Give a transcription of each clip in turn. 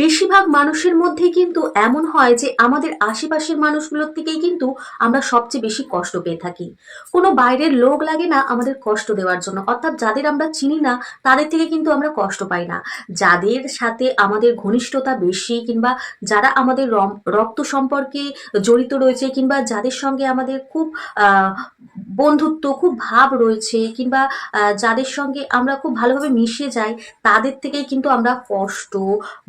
বেশিরভাগ মানুষের মধ্যে কিন্তু এমন হয় যে আমাদের আশেপাশের মানুষগুলোর থেকেই কিন্তু আমরা সবচেয়ে বেশি কষ্ট পেয়ে থাকি। কোনো বাইরের লোক লাগে না আমাদের কষ্ট দেওয়ার জন্য, অর্থাৎ যাদের আমরা চিনি না তাদের থেকে কিন্তু আমরা কষ্ট পাই না। যাদের সাথে আমাদের ঘনিষ্ঠতা বেশি, কিংবা যারা আমাদের রক্ত সম্পর্কে জড়িত রয়েছে, কিংবা যাদের সঙ্গে আমাদের খুব আহ বন্ধুত্ব, খুব ভাব রয়েছে, কিংবা যাদের সঙ্গে আমরা খুব ভালোভাবে মিশে যাই, তাদের থেকেই কিন্তু আমরা কষ্ট,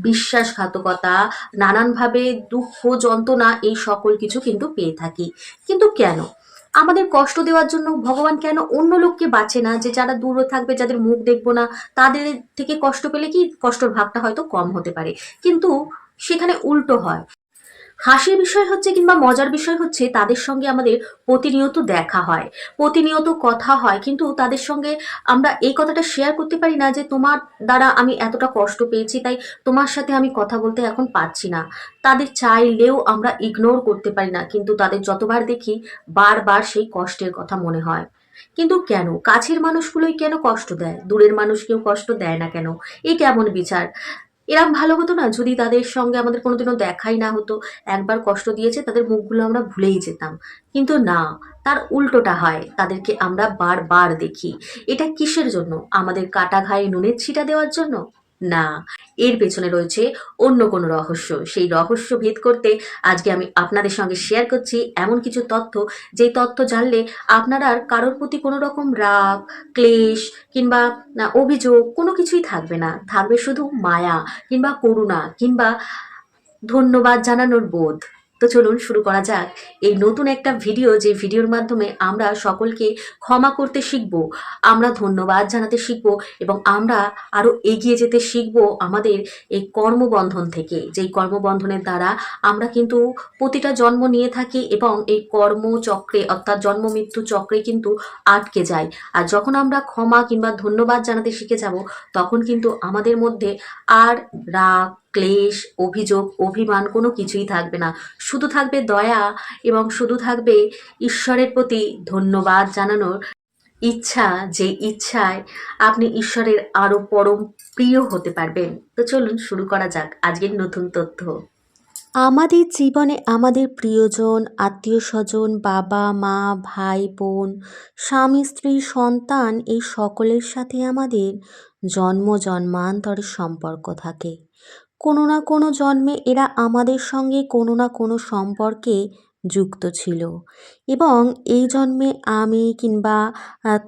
বিশ্বাসঘাতকতা, নানানভাবে দুঃখ, যন্ত্রণা, এই সকল কিছু কিন্তু পেয়ে থাকি। কিন্তু কেন আমাদের কষ্ট দেওয়ার জন্য ভগবান কেন অন্য লোককে বাঁচে না, যে যারা দূরে থাকবে, যাদের মুখ দেখবো না, তাদের থেকে কষ্ট পেলে কি কষ্টর ভাগটা হয়তো কম হতে পারে? কিন্তু সেখানে উল্টো হয়। হাসির বিষয় হচ্ছে, কিংবা মজার বিষয় হচ্ছে, তাদের সঙ্গে আমাদের প্রতিনিয়ত দেখা হয়, প্রতিনিয়ত কথা হয়, কিন্তু তাদের সঙ্গে আমরা এই কথাটা শেয়ার করতে পারি না যে তোমার দ্বারা আমি এতটা কষ্ট পেয়েছি, তাই তোমার সাথে আমি কথা বলতে এখন পারছি না। তাদের চাইলেও আমরা ইগনোর করতে পারি না, কিন্তু তাদের যতবার দেখি বারবার সেই কষ্টের কথা মনে হয়। কিন্তু কেন কাছের মানুষগুলোই কেন কষ্ট দেয়, দূরের মানুষ কেউ কষ্ট দেয় না কেন? এই কেমন বিচার? এরম ভালো হতো না যদি তাদের সঙ্গে আমাদের কোনোদিনও দেখাই না হতো। একবার কষ্ট দিয়েছে, তাদের মুখগুলো আমরা ভুলেই যেতাম। কিন্তু না, তার উল্টোটা হয়। তাদেরকে আমরা বারবার দেখি। এটা কিসের জন্য? আমাদের কাটা ঘায়ে নুনের ছিটা দেওয়ার জন্য? না, এর পেছনে রয়েছে অন্য কোনো রহস্য। সেই রহস্য ভেদ করতে আজকে আমি আপনাদের সঙ্গে শেয়ার করছি এমন কিছু তথ্য, যেই তথ্য জানলে আপনার আর কারোর প্রতি কোনো রকম রাগ, ক্লেশ, কিংবা অভিযোগ কোনো কিছুই থাকবে না। থাকবে শুধু মায়া, কিংবা করুণা, কিংবা ধন্যবাদ জানানোর বোধ। তো চলুন শুরু করা যাক এই নতুন একটা ভিডিও, যে ভিডিওর মাধ্যমে আমরা সকলকে ক্ষমা করতে শিখব, আমরা ধন্যবাদ জানাতে শিখব, এবং আমরা আরো এগিয়ে যেতে শিখব আমাদের এই কর্মবন্ধন থেকে, যেই কর্মবন্ধনের দ্বারা আমরা কিন্তু প্রতিটা জন্ম নিয়ে থাকি, এবং এই কর্মচক্রে, অর্থাৎ জন্ম মৃত্যু চক্রে কিন্তু আটকে যাই। আর যখন আমরা ক্ষমা কিংবা ধন্যবাদ জানাতে শিখে যাব, তখন কিন্তু আমাদের মধ্যে আর রাগ, ক্লেশ, অভিযোগ, অভিমান কোনো কিছুই থাকবে না। শুধু থাকবে দয়া, এবং শুধু থাকবে ঈশ্বরের প্রতি ধন্যবাদ জানানোর ইচ্ছা, যে ইচ্ছায় আপনি ঈশ্বরের আরো পরম প্রিয় হতে পারবেন। তো চলুন শুরু করা যাক আজকের নতুন তথ্য। আমাদের জীবনে আমাদের প্রিয়জন, আত্মীয় স্বজন, বাবা মা, ভাই বোন, স্বামী স্ত্রী, সন্তান, এই সকলের সাথে আমাদের জন্ম জন্মান্তরের সম্পর্ক থাকে। কোনো না কোনো জন্মে এরা আমাদের সঙ্গে কোনো না কোনো সম্পর্কে যুক্ত ছিল, এবং এই জন্মে আমি কিংবা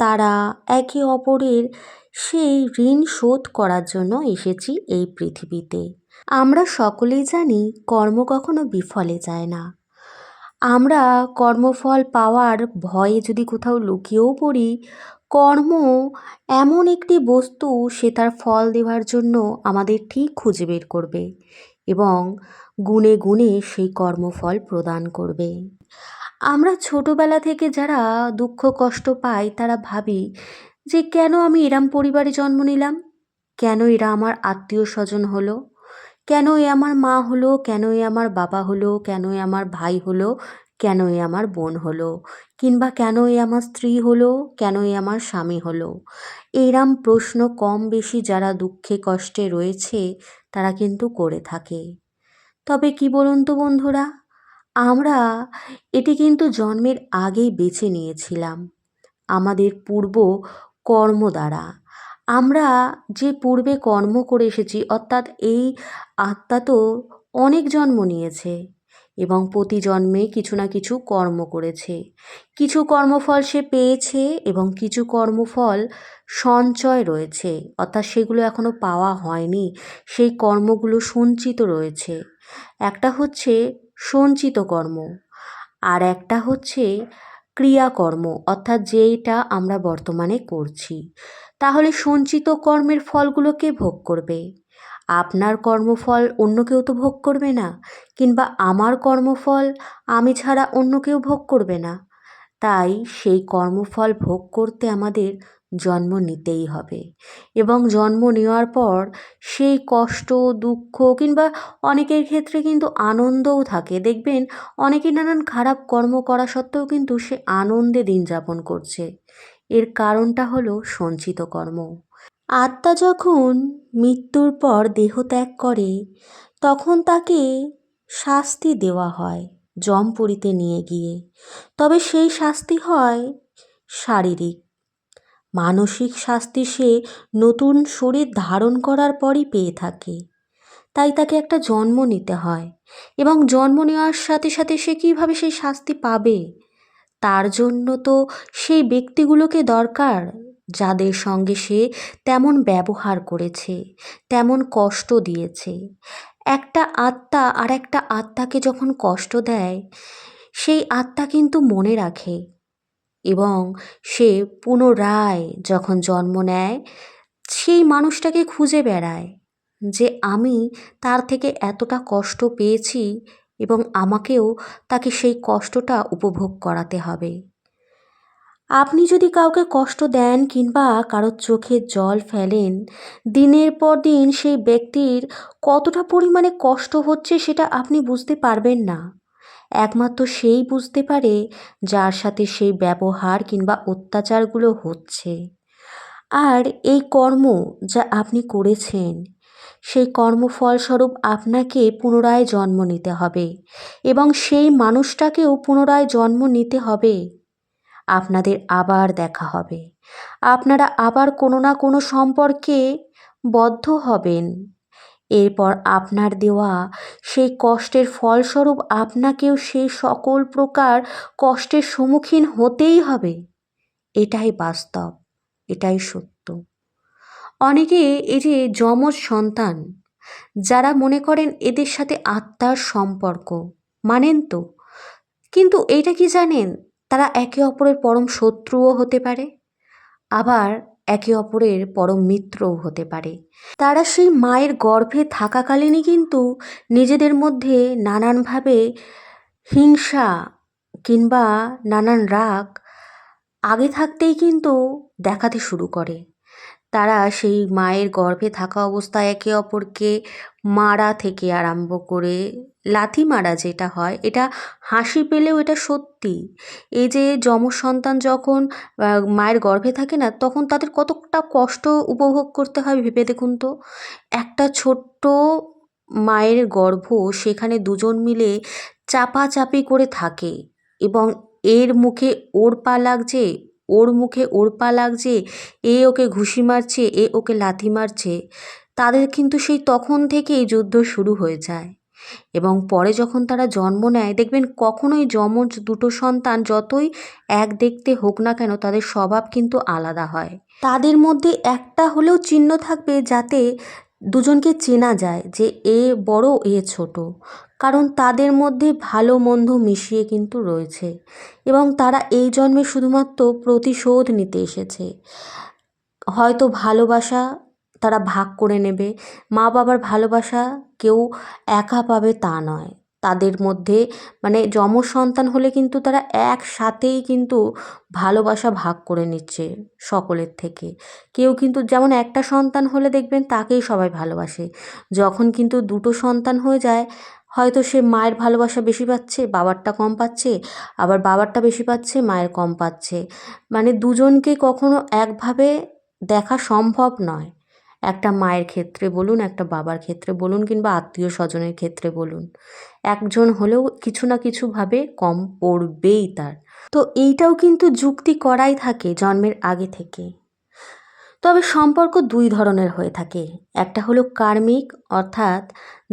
তারা একে অপরের সেই ঋণ শোধ করার জন্য এসেছি এই পৃথিবীতে। আমরা সকলেই জানি কর্ম কখনো বিফলে যায় না। আমরা কর্মফল পাওয়ার ভয়ে যদি কোথাও লুকিয়েও পড়ি, কর্ম এমন একটি বস্তু, সে তার ফল দেওয়ার জন্য আমাদের ঠিক খুঁজে বের করবে, এবং গুণে গুণে সেই কর্মফল প্রদান করবে। আমরা ছোটবেলা থেকে যারা দুঃখ কষ্ট পাই, তারা ভাবি যে কেন আমি এরম পরিবারে জন্ম নিলাম, কেন এরা আমার আত্মীয় স্বজন হলো, কেন এ আমার মা হলো, কেন এ আমার বাবা হলো, কেন এ আমার ভাই হলো, কেন এ আমার বোন হলো, কিংবা কেন এ আমার স্ত্রী হলো, কেন এ আমার স্বামী হলো। এইরম প্রশ্ন কম বেশি যারা দুঃখে কষ্টে রয়েছে তারা কিন্তু করে থাকে। তবে কি বলুন তো বন্ধুরা, আমরা এটি কিন্তু জন্মের আগেই বেছে নিয়েছিলাম আমাদের পূর্ব কর্ম দ্বারা। আমরা যে পূর্বে কর্ম করে এসেছি, অর্থাৎ এই আত্মা তো অনেক জন্ম নিয়েছে, এবং প্রতি জন্মে কিছু না কিছু কর্ম করেছে। কিছু কর্মফল সে পেয়েছে, এবং কিছু কর্মফল সঞ্চয় রয়েছে, অর্থাৎ সেগুলো এখনো পাওয়া হয়নি, সেই কর্মগুলো সঞ্চিত রয়েছে। একটা হচ্ছে সঞ্চিত কর্ম, আর একটা হচ্ছে ক্রিয়াকর্ম, অর্থাৎ যেইটা আমরা বর্তমানে করছি। তাহলে সঞ্চিত কর্মের ফলগুলো কে ভোগ করবে? আপনার কর্মফল অন্য কেউ তো ভোগ করবে না, কিংবা আমার কর্মফল আমি ছাড়া অন্য কেউ ভোগ করবে না। তাই সেই কর্মফল ভোগ করতে আমাদের জন্ম নিতেই হবে, এবং জন্ম নেওয়ার পর সেই কষ্ট, দুঃখ, কিংবা অনেকের ক্ষেত্রে কিন্তু আনন্দও থাকে। দেখবেন অনেকে নানান খারাপ কর্ম করা সত্ত্বেও কিন্তু সে আনন্দে দিন যাপন করছে। এর কারণটা হলো সঞ্চিত কর্ম। আত্মা যখন মৃত্যুর পর দেহ ত্যাগ করে তখন তাকে শাস্তি দেওয়া হয় যমপুরীতে নিয়ে গিয়ে। তবে সেই শাস্তি হয় শারীরিক। মানসিক শাস্তি সে নতুন শরীর ধারণ করার পরই পেয়ে থাকে। তাই তাকে একটা জন্ম নিতে হয়, এবং জন্ম নেওয়ার সাথে সাথে সে কীভাবে সেই শাস্তি পাবে? তার জন্য তো সেই ব্যক্তিগুলোকে দরকার যাদের সঙ্গে সে তেমন ব্যবহার করেছে, তেমন কষ্ট দিয়েছে। একটা আত্মা আর একটা আত্মাকে যখন কষ্ট দেয়, সেই আত্মা কিন্তু মনে রাখে, এবং সে পুনরায় যখন জন্ম নেয় সেই মানুষটাকে খুঁজে বেড়ায় যে আমি তার থেকে এতটা কষ্ট পেয়েছি এবং আমাকেও তাকে সেই কষ্টটা উপভোগ করাতে হবে। আপনি যদি কাউকে কষ্ট দেন কিংবা কারোর চোখে জল ফেলেন, দিনের পর দিন সেই ব্যক্তির কতটা পরিমাণে কষ্ট হচ্ছে সেটা আপনি বুঝতে পারবেন না। একমাত্র সেই বুঝতে পারে যার সাথে সেই ব্যবহার কিংবা অত্যাচারগুলো হচ্ছে। আর এই কর্ম যা আপনি করেছেন, সেই কর্মফলস্বরূপ আপনাকে পুনরায় জন্ম নিতে হবে, এবং সেই মানুষটাকেও পুনরায় জন্ম নিতে হবে। আপনাদের আবার দেখা হবে, আপনারা আবার কোনো না কোনো সম্পর্কে বদ্ধ হবেন। এরপর আপনার দেওয়া সেই কষ্টের ফলস্বরূপ আপনাকেও সেই সকল প্রকার কষ্টের সম্মুখীন হতেই হবে। এটাই বাস্তব, এটাই সত্য। অনেকে এই যে যমজ সন্তান, যারা মনে করেন এদের সাথে আত্মার সম্পর্ক, মানেন তো? কিন্তু এইটা কি জানেন, তারা একে অপরের পরম শত্রুও হতে পারে, আবার একে অপরের পরম মিত্রও হতে পারে। তারা সেই মায়ের গর্ভে থাকাকালীনই কিন্তু নিজেদের মধ্যে নানানভাবে হিংসা কিংবা নানান রাগ আগে থাকতেই কিন্তু দেখাতে শুরু করে। তারা সেই মায়ের গর্ভে থাকা অবস্থায় একে অপরকে মারা থেকে আরম্ভ করে লাথি মারা যেটা হয়, এটা হাসি পেলেও এটা সত্যি। এই যে যমজ সন্তান যখন মায়ের গর্ভে থাকে না, তখন তাদের কতটা কষ্ট উপভোগ করতে হয় ভেবে দেখুন তো। একটা ছোট্ট মায়ের গর্ভ, সেখানে দুজন মিলে চাপাচাপি করে থাকে, এবং এর মুখে ওর পা লাগছে, ওর মুখে ওর পা লাগছে, এ ওকে ঘুষি মারছে, এ ওকে লাথি মারছে। তাদের কিন্তু সেই তখন থেকেই যুদ্ধ শুরু হয়ে যায়। এবং পরে যখন তারা জন্ম নেয়, দেখবেন কখনোই যমজ দুটো সন্তান যতই এক দেখতে হোক না কেন, তাদের স্বভাব কিন্তু আলাদা হয়। তাদের মধ্যে একটা হলেও চিহ্ন থাকবে যাতে দুজনকে চেনা যায় যে এ বড় এ ছোট, কারণ তাদের মধ্যে ভালো মন্দ মিশিয়ে কিন্তু রয়েছে, এবং তারা এই জন্মে শুধুমাত্র প্রতিশোধ নিতে এসেছে। হয়তো ভালোবাসা তারা ভাগ করে নেবে, মা বাবার ভালোবাসা কেউ একা পাবে তা নয়। তাদের মধ্যে মানে যমজ সন্তান হলে কিন্তু তারা একসাথেই কিন্তু ভালোবাসা ভাগ করে নিচ্ছে সকলের থেকে। কেউ কিন্তু যেমন একটা সন্তান হলে দেখবেন তাকেই সবাই ভালোবাসে, যখন কিন্তু দুটো সন্তান হয়ে যায়, হয়তো সে মায়ের ভালোবাসা বেশি পাচ্ছে, বাবারটা কম পাচ্ছে, আবার বাবারটা বেশি পাচ্ছে, মায়ের কম পাচ্ছে। মানে দুজনকে কখনো একভাবে দেখা সম্ভব নয়। একটা মায়ের ক্ষেত্রে বলুন, একটা বাবার ক্ষেত্রে বলুন, কিংবা আত্মীয় স্বজনের ক্ষেত্রে বলুন, একজন হলেও কিছু না কিছুভাবে কম পড়বেই তার। তো এইটাও কিন্তু যুক্তি করাই থাকে জন্মের আগে থেকে। তবে সম্পর্ক দুই ধরনের হয়ে থাকে। একটা হলো কার্মিক, অর্থাৎ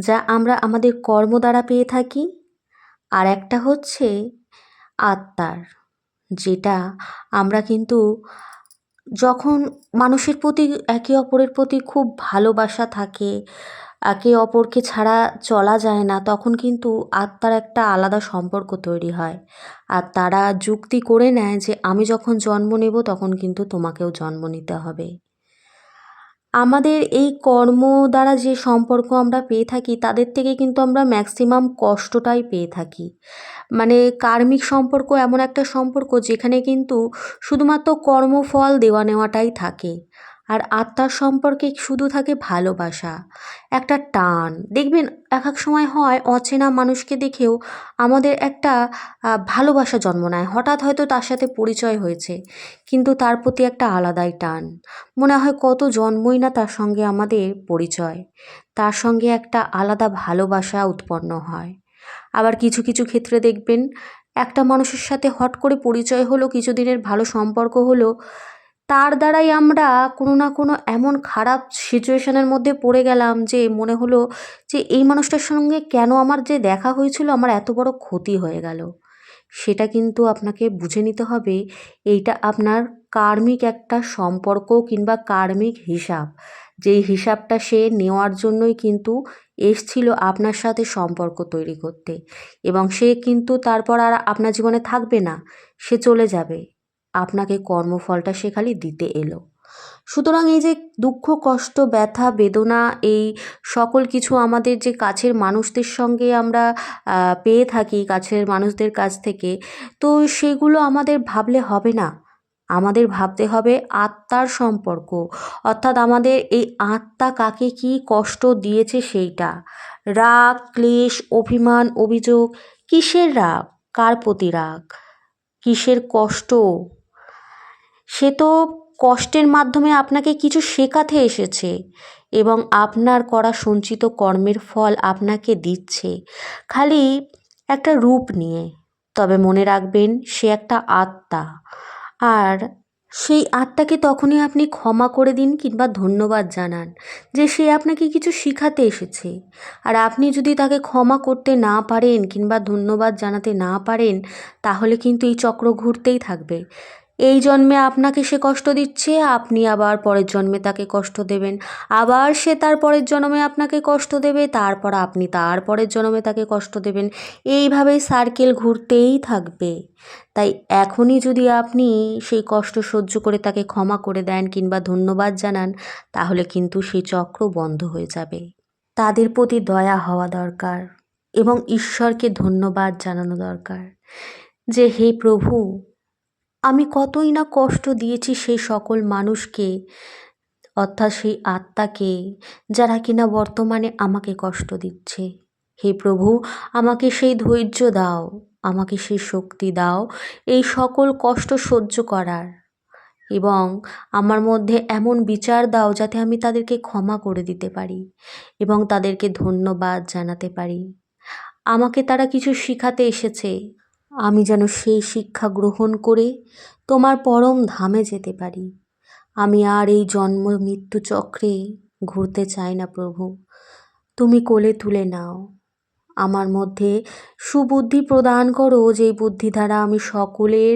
যা আমরা আমাদের কর্ম দ্বারা পেয়ে থাকি। আর একটা হচ্ছে আত্মার, যেটা আমরা কিন্তু যখন মানুষের প্রতি, একে অপরের প্রতি খুব ভালোবাসা থাকে, একে অপরকে ছাড়া চলা যায় না, তখন কিন্তু আত্মার একটা আলাদা সম্পর্ক তৈরি হয়। আর তারা যুক্তি করে নেয় যে আমি যখন জন্ম নেব তখন কিন্তু তোমাকেও জন্ম নিতে হবে। আমাদের এই কর্ম দ্বারা যে সম্পর্ক আমরা পেয়ে থাকি, তাদের থেকে কিন্তু আমরা ম্যাক্সিমাম কষ্টটাই পেয়ে থাকি। মানে কার্মিক সম্পর্ক এমন একটা সম্পর্ক যেখানে কিন্তু শুধুমাত্র কর্মফল দেওয়া নেওয়াটাই থাকে। আর আত্মার সম্পর্কে শুধু থাকে ভালোবাসা, একটা টান। দেখবেন এক এক সময় হয় অচেনা মানুষকে দেখেও আমাদের একটা ভালোবাসা জন্ম নেয়। হঠাৎ হয়তো তার সাথে পরিচয় হয়েছে, কিন্তু তার প্রতি একটা আলাদাই টান। মনে হয় কত জন্মই না তার সঙ্গে আমাদের পরিচয়, তার সঙ্গে একটা আলাদা ভালোবাসা উৎপন্ন হয়। আবার কিছু কিছু ক্ষেত্রে দেখবেন একটা মানুষের সাথে হট করে পরিচয় হলো, কিছুদিনের ভালো সম্পর্ক হলো, তার দ্বারাই আমরা কোনো না কোনো এমন খারাপ সিচুয়েশনের মধ্যে পড়ে গেলাম যে মনে হলো যে এই মানুষটার সঙ্গে কেন আমার যে দেখা হয়েছিল, আমার এত বড় ক্ষতি হয়ে গেল। সেটা কিন্তু আপনাকে বুঝে নিতে হবে, এইটা আপনার কার্মিক একটা সম্পর্ক কিংবা কার্মিক হিসাব। যেই হিসাবটা সে নেওয়ার জন্যই কিন্তু এসছিল আপনার সাথে সম্পর্ক তৈরি করতে, এবং সে কিন্তু তারপর আর আপনার জীবনে থাকবে না, সে চলে যাবে। আপনাকে কর্মফলটা সে খালি দিতে এলো। সুতরাং এই যে দুঃখ, কষ্ট, ব্যথা, বেদনা, এই সকল কিছু আমাদের যে কাছের মানুষদের সঙ্গে আমরা পেয়ে থাকি, কাছের মানুষদের কাছ থেকে, তো সেগুলো আমাদের ভাবলে হবে না। আমাদের ভাবতে হবে আত্মার সম্পর্ক, অর্থাৎ আমাদের এই আত্মা কাকে কী কষ্ট দিয়েছে সেইটা। রাগ, ক্লেশ, অভিমান, অভিযোগ, কিসের রাগ, কার প্রতি রাগ, কিসের কষ্ট? সে তো কষ্টের মাধ্যমে আপনাকে কিছু শেখাতে এসেছে, এবং আপনার করা সঞ্চিত কর্মের ফল আপনাকে দিচ্ছে, খালি একটা রূপ নিয়ে। তবে মনে রাখবেন সে একটা আত্মা, আর সেই আত্মাকে তখনই আপনি ক্ষমা করে দিন কিংবা ধন্যবাদ জানান যে সে আপনাকে কিছু শিখাতে এসেছে। আর আপনি যদি তাকে ক্ষমা করতে না পারেন কিংবা ধন্যবাদ জানাতে না পারেন, তাহলে কিন্তু এই চক্র ঘুরতেই থাকবে। এই জন্মে আপনাকে সে কষ্ট দিচ্ছে, আপনি আবার পরের জন্মে তাকে কষ্ট দেবেন, আবার সে তার পরের জন্মে আপনাকে কষ্ট দেবে, তারপর আপনি তার পরের জন্মে তাকে কষ্ট দেবেন। এইভাবেই সার্কেল ঘুরতেই থাকবে। তাই এখনই যদি আপনি সেই কষ্ট সহ্য করে তাকে ক্ষমা করে দেন কিংবা ধন্যবাদ জানান, তাহলে কিন্তু সেই চক্র বন্ধ হয়ে যাবে। তাদের প্রতি দয়া হওয়া দরকার, এবং ঈশ্বরকে ধন্যবাদ জানানো দরকার যে হে প্রভু, আমি কতই না কষ্ট দিয়েছি সেই সকল মানুষকে, অর্থাৎ সেই আত্মাকে, যারা কিনা বর্তমানে আমাকে কষ্ট দিচ্ছে। হে প্রভু, আমাকে সেই ধৈর্য দাও, আমাকে সেই শক্তি দাও এই সকল কষ্ট সহ্য করার, এবং আমার মধ্যে এমন বিচার দাও যাতে আমি তাদেরকে ক্ষমা করে দিতে পারি এবং তাদেরকে ধন্যবাদ জানাতে পারি। আমাকে তারা কিছু শিখাতে এসেছে, আমি যেন সেই শিক্ষা গ্রহণ করে তোমার পরম ধামে যেতে পারি। আমি আর এই জন্ম মৃত্যু চক্রে ঘুরতে চাই না প্রভু। তুমি কোলে তুলে নাও, আমার মধ্যে সুবুদ্ধি প্রদান করো, যেই বুদ্ধি দ্বারা আমি সকলের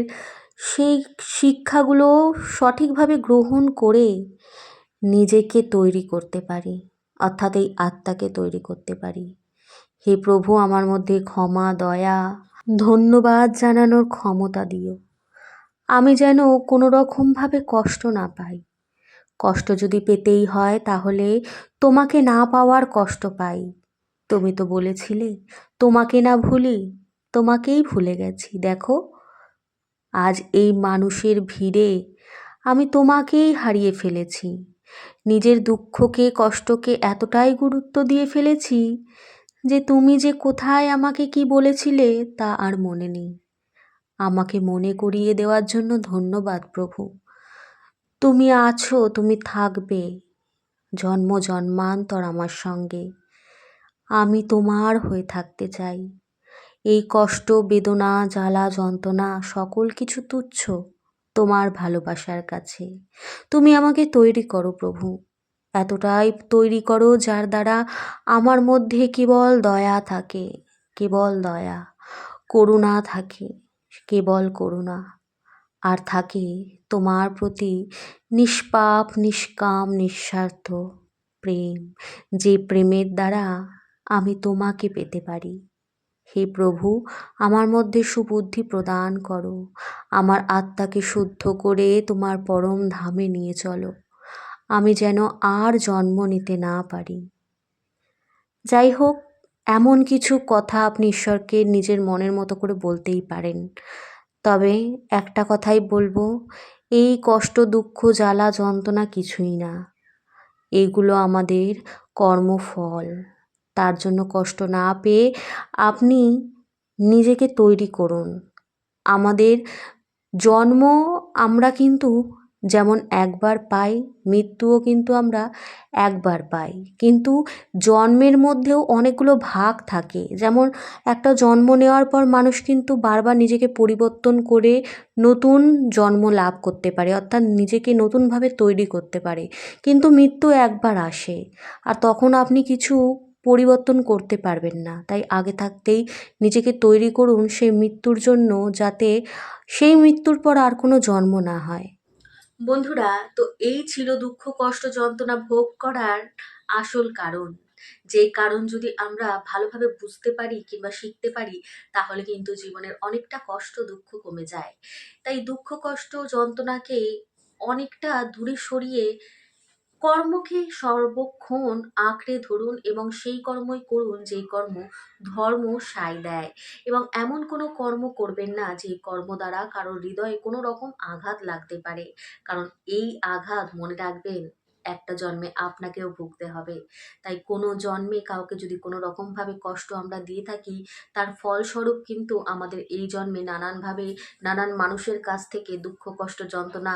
সেই শিক্ষাগুলো সঠিকভাবে গ্রহণ করে নিজেকে তৈরি করতে পারি, অর্থাৎ এই আত্মাকে তৈরি করতে পারি। হে প্রভু, আমার মধ্যে ক্ষমা, দয়া, ধন্যবাদ জানানোর ক্ষমতা দিও। আমি যেন কোনো রকমভাবে কষ্ট না পাই। কষ্ট যদি পেতেই হয় তাহলে তোমাকে না পাওয়ার কষ্ট পাই। তুমি তো বলেছিলে তোমাকে না ভুলি, তোমাকেই ভুলে গেছি। দেখো, আজ এই মানুষের ভিড়ে আমি তোমাকেই হারিয়ে ফেলেছি। নিজের দুঃখকে, কষ্টকে এতটাই গুরুত্ব দিয়ে ফেলেছি যে তুমি যে কোথায় আমাকে কি বলেছিলে তা আর মনে নেই। আমাকে মনে করিয়ে দেওয়ার জন্য ধন্যবাদ প্রভু। তুমি আছো, তুমি থাকবে জন্ম জন্মান্তর আমার সঙ্গে। আমি তোমার হয়ে থাকতে চাই। এই কষ্ট, বেদনা, জ্বালা, যন্ত্রণা সকল কিছু তুচ্ছ তোমার ভালোবাসার কাছে। তুমি আমাকে তৈরি করো প্রভু, এতটাই তৈরি করো যার দ্বারা আমার মধ্যে কেবল দয়া থাকে, কেবল দয়া, করুণা থাকে, কেবল করুণা, আর থাকে তোমার প্রতি নিষ্পাপ, নিষ্কাম, নিঃস্বার্থ প্রেম, যে প্রেমের দ্বারা আমি তোমাকে পেতে পারি। হে প্রভু, আমার মধ্যে সুবুদ্ধি প্রদান করো, আমার আত্মাকে শুদ্ধ করে তোমার পরম ধামে নিয়ে চলো, আমি যেন আর জন্ম নিতে না পারি। যাই হোক, এমন কিছু কথা আপনি ঈশ্বরকে নিজের মনের মতো করে বলতেই পারেন। তবে একটা কথাই বলবো, এই কষ্ট দুঃখ জ্বালা যন্ত্রণা কিছুই না, এইগুলো আমাদের কর্মফল। তার জন্য কষ্ট না পেয়ে আপনি নিজেকে তৈরি করুন। আমাদের জন্ম আমরা কিন্তু যেমন একবার পাই, মৃত্যুও কিন্তু আমরা একবার পাই। কিন্তু জন্মের মধ্যেও অনেকগুলো ভাগ থাকে। যেমন একটা জন্ম নেওয়ার পর মানুষ কিন্তু বারবার নিজেকে পরিবর্তন করে নতুন জন্ম লাভ করতে পারে, অর্থাৎ নিজেকে নতুনভাবে তৈরি করতে পারে। কিন্তু মৃত্যু একবার আসে, আর তখন আপনি কিছু পরিবর্তন করতে পারবেন না। তাই আগে থাকতেই নিজেকে তৈরি করুন সেই মৃত্যুর জন্য, যাতে সেই মৃত্যুর পর আর কোনো জন্ম না হয়। বন্ধুরা, তো এই ছিল দুঃখ কষ্ট যন্ত্রণা ভোগ করার আসল কারণ। যে কারণ যদি আমরা ভালোভাবে বুঝতে পারি কিংবা শিখতে পারি, তাহলে কিন্তু জীবনের অনেকটা কষ্ট দুঃখ কমে যায়। তাই দুঃখ কষ্ট যন্ত্রণাকে অনেকটা দূরে সরিয়ে কর্মকে সর্বক্ষণ আঁকড়ে ধরুন এবং সেই কর্মই করুন যেই কর্ম ধর্ম সায় দেয়, এবং এমন কোনো কর্ম করবেন না যে কর্ম দ্বারা কারোর হৃদয়ে কোনো রকম আঘাত লাগতে পারে। কারণ এই আঘাত মনে রাখবেন, একটা জন্মে আপনাকেও ভুগতে হবে। তাই কোনো জন্মে কাউকে যদি কোনো রকমভাবে কষ্ট আমরা দিয়ে থাকি, তার ফলস্বরূপ কিন্তু আমাদের এই জন্মে নানানভাবে নানান মানুষের কাছ থেকে দুঃখ কষ্ট যন্ত্রণা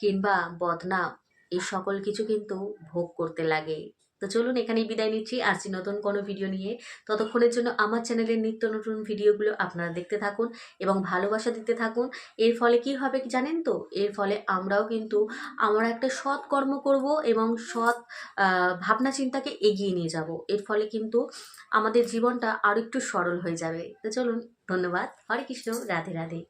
কিংবা বদনাম এই সকল কিছু কিন্তু ভোগ করতে লাগে। তো চলুন এখানেই বিদায় নিচ্ছি, আসছি নতুন কোনো ভিডিও নিয়ে। ততক্ষণের জন্য আমার চ্যানেলের নিত্য নতুন ভিডিওগুলো আপনারা দেখতে থাকুন এবং ভালোবাসা দিতে থাকুন। এর ফলে কি হবে কি জানেন তো? এর ফলে আমরাও কিন্তু আমরা একটা সৎ কর্ম করব এবং সৎ ভাবনা চিন্তাকে এগিয়ে নিয়ে যাব। এর ফলে কিন্তু আমাদের জীবনটা আরো একটু সরল হয়ে যাবে। তো চলুন, ধন্যবাদ। হরে কৃষ্ণ, রাধে রাধে।